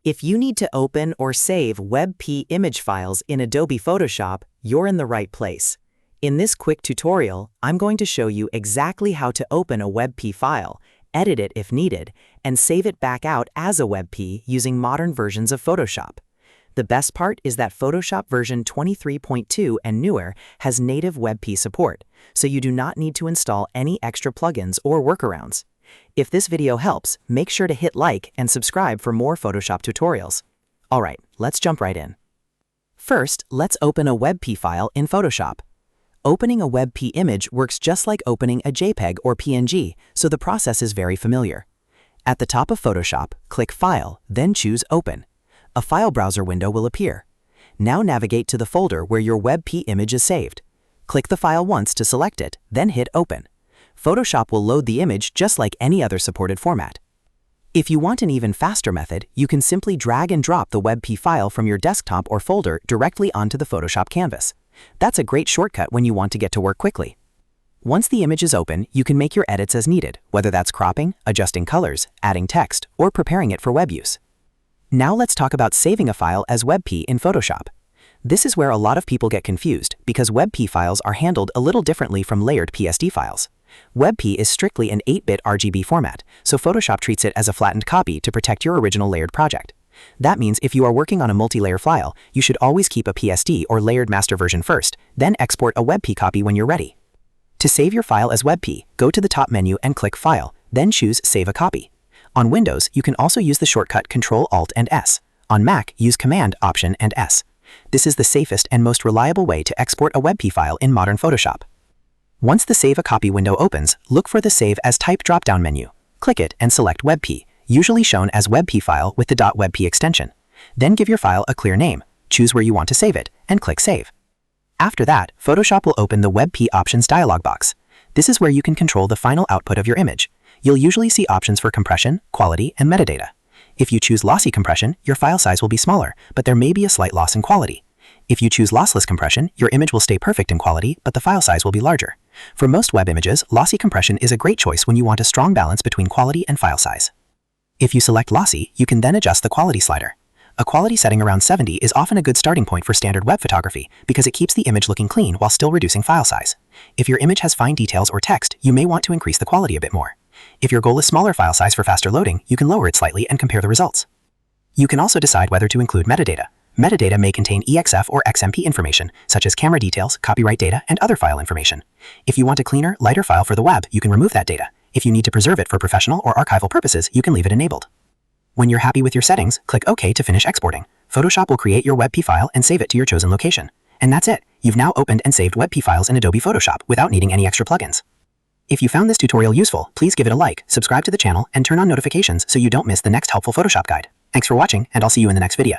If you need to open or save WebP image files in Adobe Photoshop, you're in the right place. In this quick tutorial, I'm going to show you exactly how to open a WebP file, edit it if needed, and save it back out as a WebP using modern versions of Photoshop. The best part is that Photoshop version 23.2 and newer has native WebP support, so you do not need to install any extra plugins or workarounds. If this video helps, make sure to hit like and subscribe for more Photoshop tutorials. Alright, let's jump right in. First, let's open a WebP file in Photoshop. Opening a WebP image works just like opening a JPEG or PNG, so the process is very familiar. At the top of Photoshop, click File, then choose Open. A file browser window will appear. Now navigate to the folder where your WebP image is saved. Click the file once to select it, then hit Open. Photoshop will load the image just like any other supported format. If you want an even faster method, you can simply drag and drop the WebP file from your desktop or folder directly onto the Photoshop canvas. That's a great shortcut when you want to get to work quickly. Once the image is open, you can make your edits as needed, whether that's cropping, adjusting colors, adding text, or preparing it for web use. Now let's talk about saving a file as WebP in Photoshop. This is where a lot of people get confused because WebP files are handled a little differently from layered PSD files. WebP is strictly an 8-bit RGB format, so Photoshop treats it as a flattened copy to protect your original layered project. That means if you are working on a multi-layer file, you should always keep a PSD or layered master version first, then export a WebP copy when you're ready. To save your file as WebP, go to the top menu and click File, then choose Save a Copy. On Windows, you can also use the shortcut Ctrl-Alt and S. On Mac, use Command, Option, and S. This is the safest and most reliable way to export a WebP file in modern Photoshop. Once the Save a Copy window opens, look for the Save as Type drop-down menu. Click it and select WebP, usually shown as WebP file with the .webp extension. Then give your file a clear name, choose where you want to save it, and click Save. After that, Photoshop will open the WebP Options dialog box. This is where you can control the final output of your image. You'll usually see options for compression, quality, and metadata. If you choose Lossy compression, your file size will be smaller, but there may be a slight loss in quality. If you choose Lossless compression, your image will stay perfect in quality, but the file size will be larger. For most web images, Lossy compression is a great choice when you want a strong balance between quality and file size. If you select Lossy, you can then adjust the quality slider. A quality setting around 70 is often a good starting point for standard web photography because it keeps the image looking clean while still reducing file size. If your image has fine details or text, you may want to increase the quality a bit more. If your goal is smaller file size for faster loading, you can lower it slightly and compare the results. You can also decide whether to include metadata. Metadata may contain EXF or XMP information, such as camera details, copyright data, and other file information. If you want a cleaner, lighter file for the web, you can remove that data. If you need to preserve it for professional or archival purposes, you can leave it enabled. When you're happy with your settings, click OK to finish exporting. Photoshop will create your WebP file and save it to your chosen location. And that's it. You've now opened and saved WebP files in Adobe Photoshop without needing any extra plugins. If you found this tutorial useful, please give it a like, subscribe to the channel, and turn on notifications so you don't miss the next helpful Photoshop guide. Thanks for watching, and I'll see you in the next video.